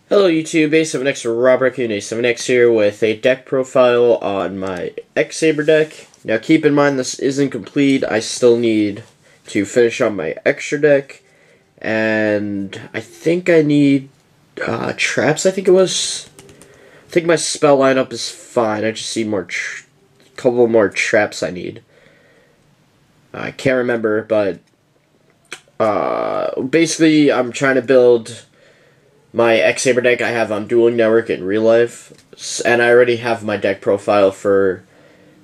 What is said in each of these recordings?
Hello YouTube, A7X Robert Raccoon, A7X here with a deck profile on my X-Saber deck. Now keep in mind this isn't complete, I still need to finish on my extra deck, and I think I need traps, I think it was. I think my spell lineup is fine, I just need a couple more traps I need. I can't remember, but basically I'm trying to build my X-Saber deck I have on Dueling Network in real life, and I already have my deck profile for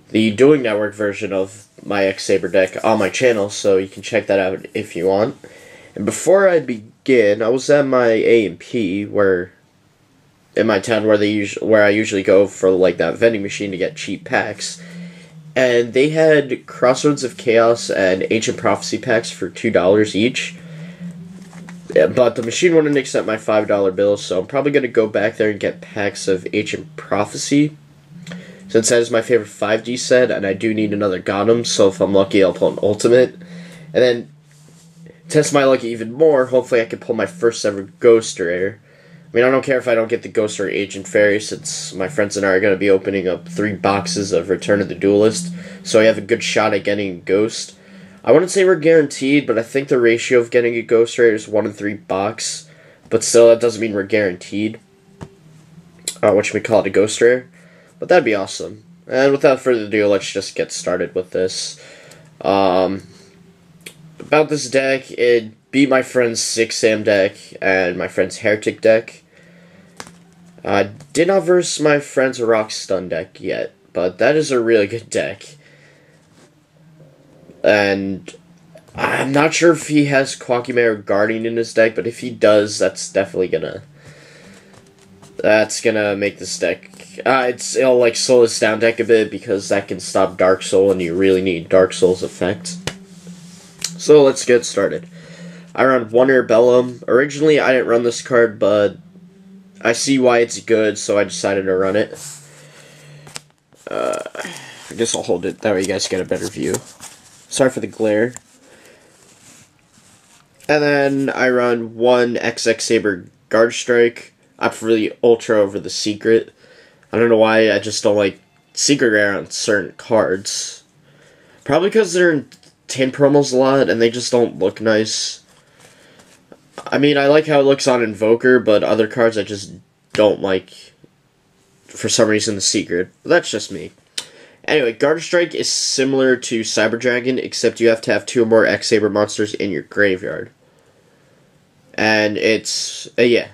the Dueling Network version of my X-Saber deck on my channel, so you can check that out if you want. And before I begin, I was at my A&P, where in my town where I usually go for like that vending machine to get cheap packs, and they had Crossroads of Chaos and Ancient Prophecy packs for $2 each. But the machine wouldn't accept my $5 bill, so I'm probably going to go back there and get packs of Ancient Prophecy, since that is my favorite 5D set, and I do need another Gotham, so if I'm lucky I'll pull an Ultimate. And then, test my luck even more, hopefully I can pull my first ever Ghost Rare. I mean, I don't care if I don't get the Ghost Rare Agent Fairy, since my friends and I are going to be opening up 3 boxes of Return of the Duelist, so I have a good shot at getting Ghost. I wouldn't say we're guaranteed, but I think the ratio of getting a Ghost Rare is 1 in 3 box. But still, that doesn't mean we're guaranteed. What should we call it, a Ghost Rare? But that'd be awesome. And without further ado, let's just get started with this. About this deck, it beat my friend's 6-Sam deck and my friend's Heretic deck. I did not verse my friend's Rock Stun deck yet, but that is a really good deck. And I'm not sure if he has Quackmare Guardian in his deck, but if he does, that's definitely gonna make this deck. It'll like slow this down deck a bit, because that can stop Dark Soul, and you really need Dark Soul's effect. So let's get started. I run 1 Herbellum. Originally, I didn't run this card, but I see why it's good, so I decided to run it. I guess I'll hold it, that way you guys get a better view. Sorry for the glare. And then I run 1 X-Saber Guard Strike. I prefer the Ultra over the Secret. I don't know why, I just don't like Secret Rare on certain cards. Probably because they're in tin promos a lot, and they just don't look nice. I mean, I like how it looks on Invoker, but other cards I just don't like, for some reason, the Secret. But that's just me. Anyway, Guard Strike is similar to Cyber Dragon, except you have to have 2 or more X-Saber monsters in your graveyard. And it's, yeah.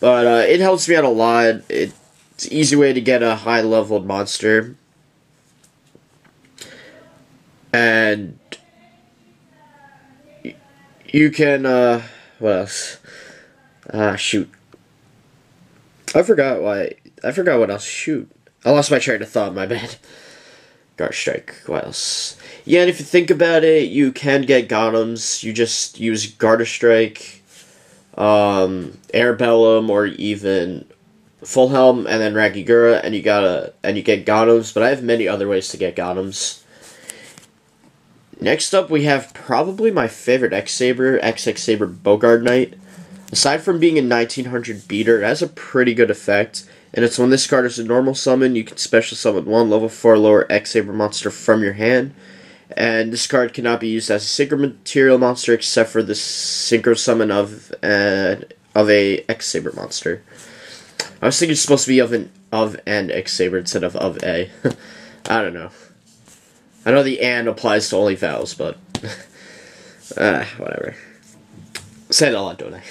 But it helps me out a lot. It's an easy way to get a high-leveled monster. And you can, what else? Shoot. I forgot what else. Shoot. I lost my train of thought, my bad. Guard Strike, what else? Yeah, and if you think about it, you can get Gothams. You just use Guard Strike, Herbellum, or even Full Helm, and then Ragigura, and you get Gothams, but I have many other ways to get Gothams. Next up, we have probably my favorite X-Saber, X-Saber Bogard Knight. Aside from being a 1900 beater, it has a pretty good effect. And it's when this card is a normal summon, you can special summon 1 level 4 lower X-Saber monster from your hand. And this card cannot be used as a synchro material monster except for the synchro summon of a X-Saber monster. I was thinking it's supposed to be of an X-Saber instead of a. I don't know. I know the "and" applies to only vowels, but whatever. Say that a lot, don't I?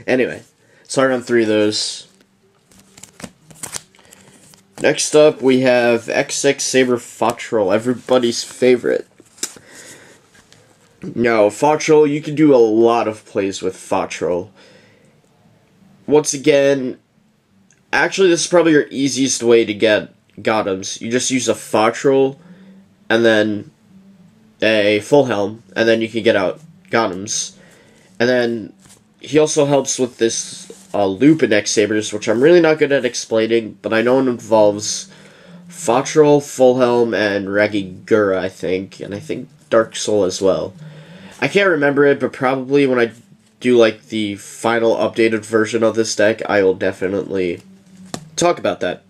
Anyway, so I run 3 of those. Next up, we have X-Saber Fautrol, everybody's favorite. Now, Fautrol, you can do a lot of plays with Fautrol. Once again, actually, this is probably your easiest way to get Gothams. You just use a Fautrol, and then a Full Helm, and then you can get out Gothams. And then, he also helps with this loop in X-Sabers, which I'm really not good at explaining, but I know it involves Fautrol, Full Helm, and Ragigura, I think, and I think Dark Soul as well. I can't remember it, but probably when I do like the final updated version of this deck, I will definitely talk about that.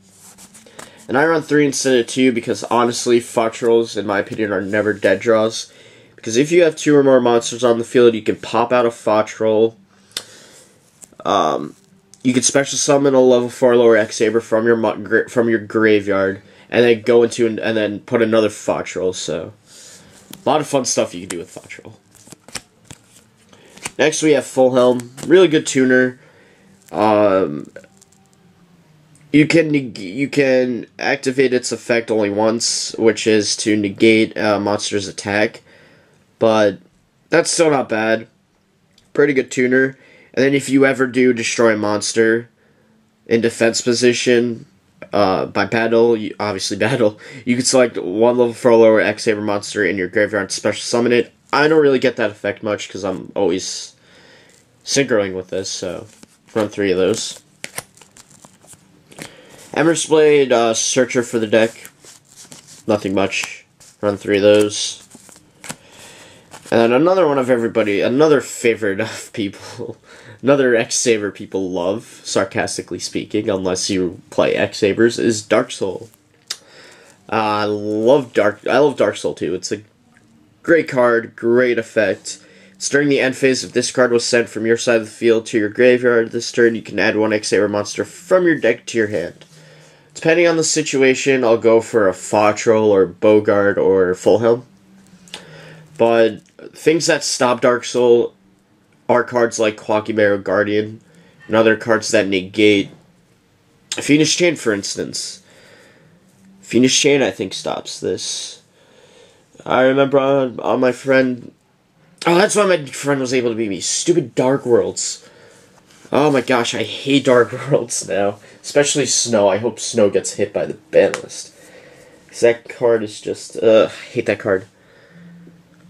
And I run 3 instead of 2 because honestly, Foxtrolls, in my opinion, are never dead draws. Because if you have 2 or more monsters on the field, you can pop out a Foxtroll. You can special summon a level 4 lower X-Saber from your graveyard, and then go into and then put another Foxtroll. So, a lot of fun stuff you can do with Foxtroll. Next we have Full Helm, really good tuner. You can activate its effect only once, which is to negate a monster's attack, but that's still not bad. Pretty good tuner. And then if you ever do destroy a monster in defense position by battle, obviously battle, you can select one level 4 lower X-Saber monster in your graveyard and special summon it. I don't really get that effect much because I'm always synchroing with this, so run 3 of those. Emer's Blade, Searcher for the deck. Nothing much. Run 3 of those. And then another one of everybody, another favorite of people, another X-Saber people love, sarcastically speaking, unless you play X-Sabers, is Dark Soul. I love Dark Soul too. It's a great card, great effect. It's during the end phase. If this card was sent from your side of the field to your graveyard this turn, you can add 1 X-Saber monster from your deck to your hand. Depending on the situation, I'll go for a Foxtroll or Bogart or Full Helm. But things that stop Dark Soul are cards like Quackimero Guardian and other cards that negate Phoenix Chain, for instance. Phoenix Chain, I think, stops this. I remember on my friend... Oh, that's why my friend was able to beat me. Stupid Dark Worlds. Oh my gosh, I hate Dark Worlds now. Especially Snow. I hope Snow gets hit by the ban list. Because that card is just... I hate that card.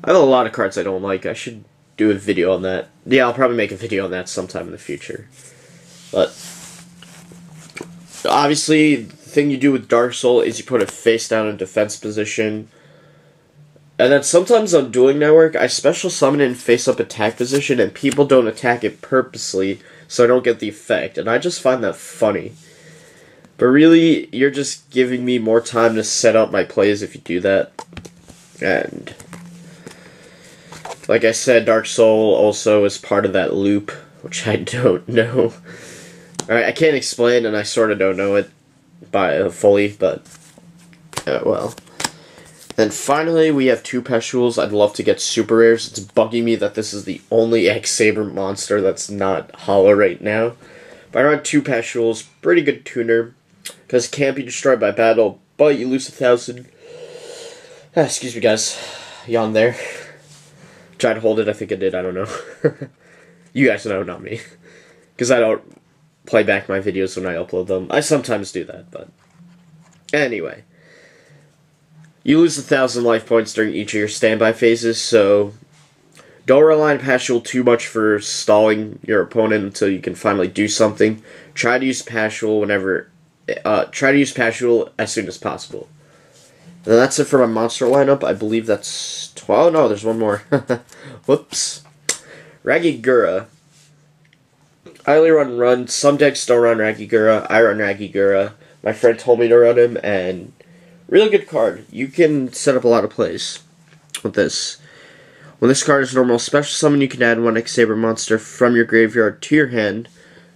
I have a lot of cards I don't like. I should do a video on that. Yeah, I'll probably make a video on that sometime in the future. But... obviously, the thing you do with Dark Soul is you put it face down in defense position. And then sometimes on Dueling Network, I special summon it in face-up attack position, and people don't attack it purposely, so I don't get the effect. And I just find that funny. But really, you're just giving me more time to set up my plays if you do that. And... like I said, Dark Soul also is part of that loop, which I don't know. Alright, I can't explain, and I sort of don't know it fully, but... well... Then finally, we have 2 Peshuels. I'd love to get super rares. It's bugging me that this is the only X-Saber monster that's not hollow right now. But I run 2 Peshuels. Pretty good tuner. Because it can't be destroyed by battle, but you lose 1,000. Excuse me, guys. Yawn there. Tried to hold it. I think I did. I don't know. You guys know, not me. Because I don't play back my videos when I upload them. I sometimes do that, but... anyway. You lose 1,000 life points during each of your standby phases, so don't rely on Peshuel too much for stalling your opponent until you can finally do something. Try to use Peshuel as soon as possible. And that's it for my monster lineup. I believe that's 12. Oh, no, there's one more. Whoops. Ragigura. I only run. Some decks don't run Ragigura. I run Ragigura. My friend told me to run him, and... really good card. You can set up a lot of plays with this. When this card is normal special summon, you can add 1 X-Saber monster from your graveyard to your hand,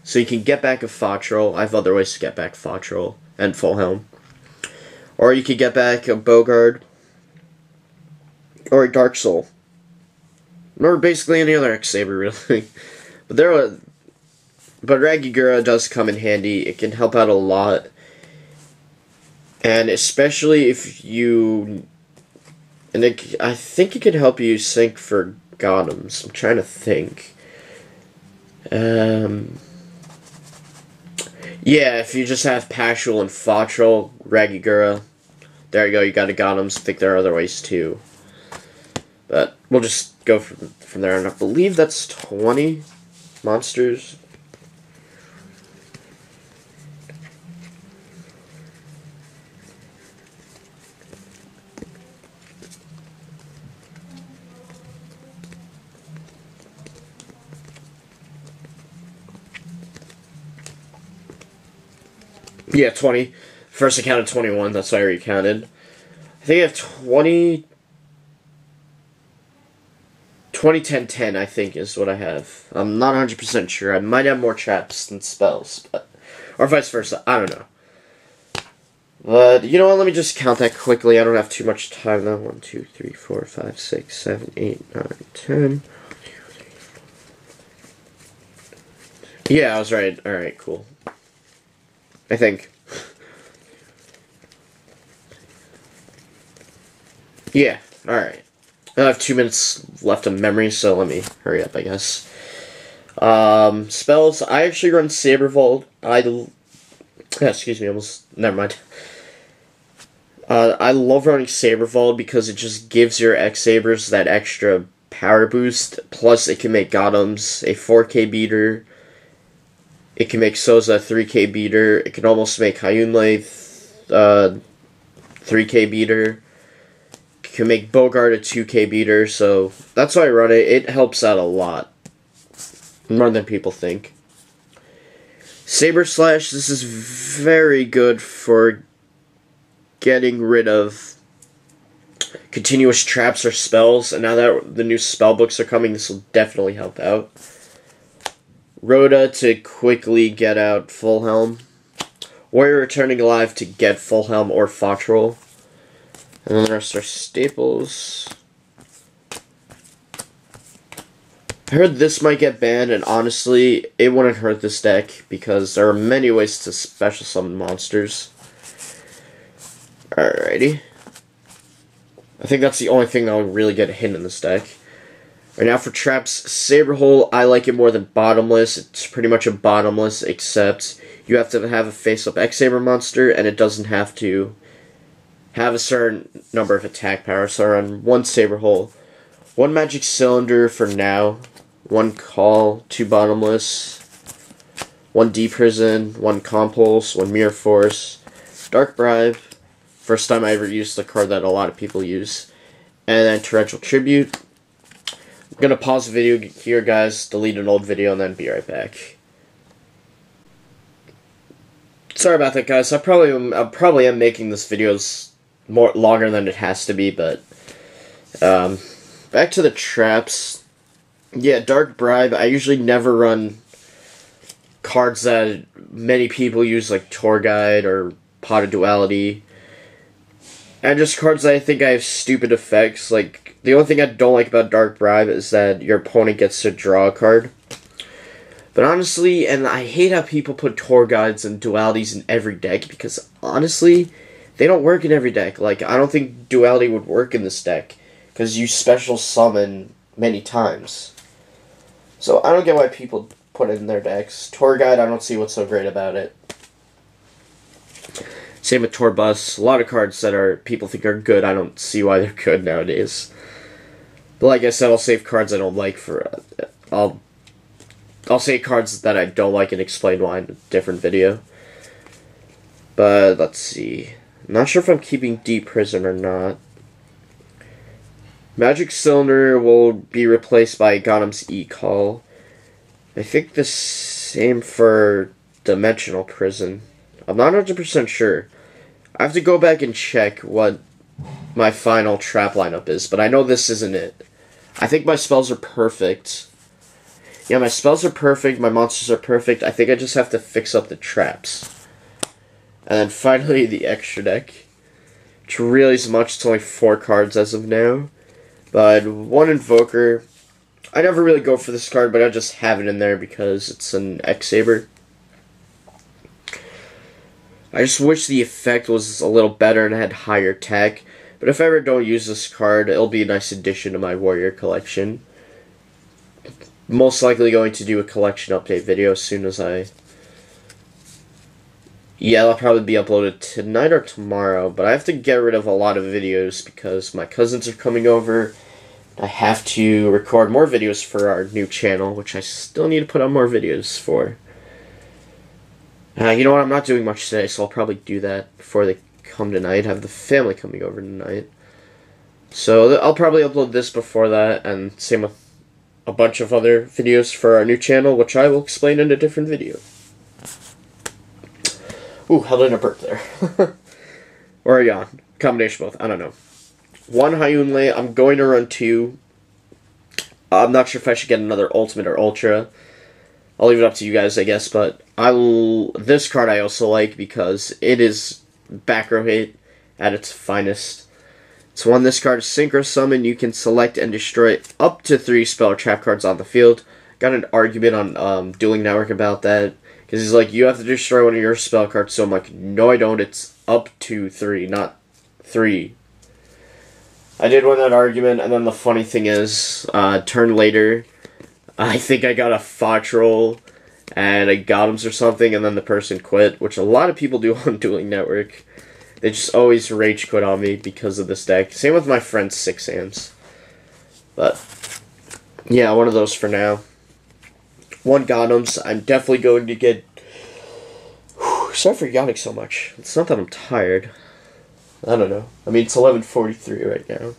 so you can get back a Foxtroll. I have other ways to get back Foxtroll and Full Helm. Or you could get back a Bogard or a Dark Soul. Or basically any other X-Saber, really. But Ragigura does come in handy. It can help out a lot. And especially if you... I think it can help you sync for Golems. I'm trying to think. Yeah, if you just have Peshuel and Foxtroll, Ragigura, there you go, you got a Golems. I think there are other ways too. But we'll just go from there, and I believe that's 20 monsters. Yeah, 20. First I counted 21, that's why I recounted. I think I have 20... 20-10-10, I think, is what I have. I'm not 100% sure. I might have more traps than spells, but... Or vice versa, I don't know. But, you know what, let me just count that quickly. I don't have too much time now. 1, 2, 3, 4, 5, 6, 7, 8, 9, 10. Yeah, I was right. Alright, cool. I think. Yeah, alright. I have 2 minutes left of memory, so let me hurry up, I guess. Spells. I actually run Saber Vault. Excuse me, never mind. I love running Saber Vault because it just gives your X-Sabers that extra power boost. Plus, it can make Gotham's a 4K beater. It can make Soza a 3K beater. It can almost make Hyunlei 3K beater. It can make Bogart a 2K beater. So that's why I run it. It helps out a lot. More than people think. Saber Slash, this is very good for getting rid of continuous traps or spells, and now that the new spell books are coming, this will definitely help out. Rhoda to quickly get out Full Helm. Warrior returning alive to get Full Helm or Fox Roll. And then the rest are staples. I heard this might get banned, and honestly, it wouldn't hurt this deck, because there are many ways to special summon monsters. Alrighty. I think that's the only thing that will really get a hit in this deck. Right now for traps, Saber Hole, I like it more than Bottomless. It's pretty much a Bottomless, except you have to have a face-up X-Saber monster, and it doesn't have to have a certain number of attack power. So I run 1 Saber Hole, 1 Magic Cylinder for now, 1 Call, 2 Bottomless, 1 Deprison, 1 Compulse, 1 Mirror Force, Dark Bribe, first time I ever used the card that a lot of people use, and then Torrential Tribute. I'm gonna pause the video here, guys, delete an old video, and then be right back. Sorry about that, guys. I probably am making this videos more longer than it has to be, but back to the traps. Yeah, Dark Bribe. I usually never run cards that many people use, like Tour Guide or Pot of Duality. And just cards that I think I have stupid effects. Like, the only thing I don't like about Dark Bribe is that your opponent gets to draw a card. But honestly, and I hate how people put Tour Guides and Dualities in every deck, because honestly, they don't work in every deck. Like, I don't think Duality would work in this deck, because you special summon many times. So I don't get why people put it in their decks. Tour Guide, I don't see what's so great about it. Same with Tour Bus. A lot of cards that people think are good, I don't see why they're good nowadays. But like I said, I'll save cards I don't like for... I'll save cards that I don't like and explain why in a different video. But let's see. I'm not sure if I'm keeping Deep Prison or not. Magic Cylinder will be replaced by Gotham's E-Call. I think the same for Dimensional Prison. I'm not 100% sure. I have to go back and check what my final trap lineup is, but I know this isn't it. I think my spells are perfect. Yeah, my spells are perfect, my monsters are perfect. I think I just have to fix up the traps. And then finally the extra deck, which really isn't much. It's only 4 cards as of now. But 1 Invoker. I never really go for this card, but I just have it in there because it's an X-Saber. I just wish the effect was a little better and had higher tech. But if I ever don't use this card, it'll be a nice addition to my Warrior collection. Most likely going to do a collection update video as soon as I... Yeah, it'll probably be uploaded tonight or tomorrow. But I have to get rid of a lot of videos because my cousins are coming over. I have to record more videos for our new channel, which I still need to put on more videos for. You know what, I'm not doing much today, so I'll probably do that before they come tonight. I have the family coming over tonight. So I'll probably upload this before that, and same with a bunch of other videos for our new channel, which I will explain in a different video. Ooh, held in a burp there. Or a yawn. Combination of both. I don't know. 1 Hyunle. I'm going to run 2. I'm not sure if I should get another Ultimate or Ultra. I'll leave it up to you guys, I guess. But this card I also like because it is back row hit at its finest. So when this card is Synchro Summon, you can select and destroy up to 3 spell or trap cards on the field. Got an argument on Dueling Network about that. Because he's like, you have to destroy one of your spell cards. So I'm like, no I don't. It's up to 3, not 3. I did win that argument, and then the funny thing is, turn later, I think I got a Foxroll and a Gotems or something, and then the person quit, which a lot of people do on Dueling Network. They just always rage quit on me because of this deck. Same with my friend 6Ams. But, yeah, one of those for now. 1 Gotems. I'm definitely going to get... Sorry for yawning so much. It's not that I'm tired. I don't know. I mean, it's 11:43 right now.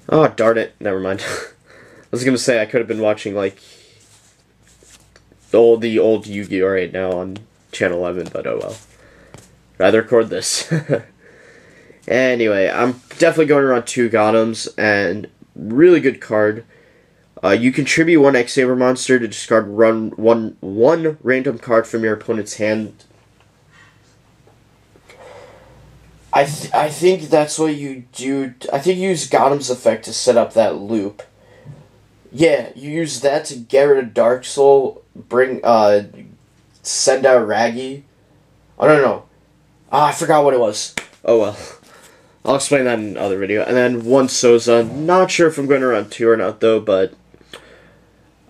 Oh, darn it. Never mind. I was going to say I could have been watching, like, the old Yu-Gi-Oh! Right now on Channel 11, but oh well. Rather record this. Anyway, I'm definitely going to run 2 Gotems, and really good card. You contribute 1 X-Saber monster to discard one random card from your opponent's hand. I think that's what you do. I think you use Gotem's effect to set up that loop. Yeah, you use that to get rid of Dark Soul, send out Raggy. Oh, no. I forgot what it was. Oh, well. I'll explain that in another video. And then 1 Soza. Not sure if I'm going to run 2 or not, though, but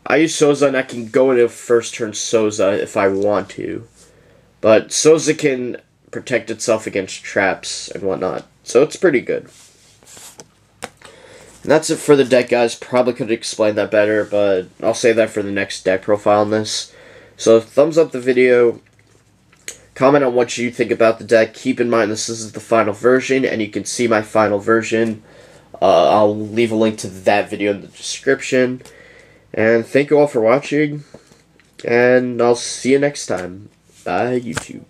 I use Soza, and I can go into first turn Soza if I want to. But Soza can protect itself against traps and whatnot. So it's pretty good. And that's it for the deck, guys. Probably could have explained that better, but I'll save that for the next deck profile on this. So thumbs up the video. Comment on what you think about the deck. Keep in mind this is the final version, and you can see my final version. I'll leave a link to that video in the description. And thank you all for watching, and I'll see you next time. Bye, YouTube.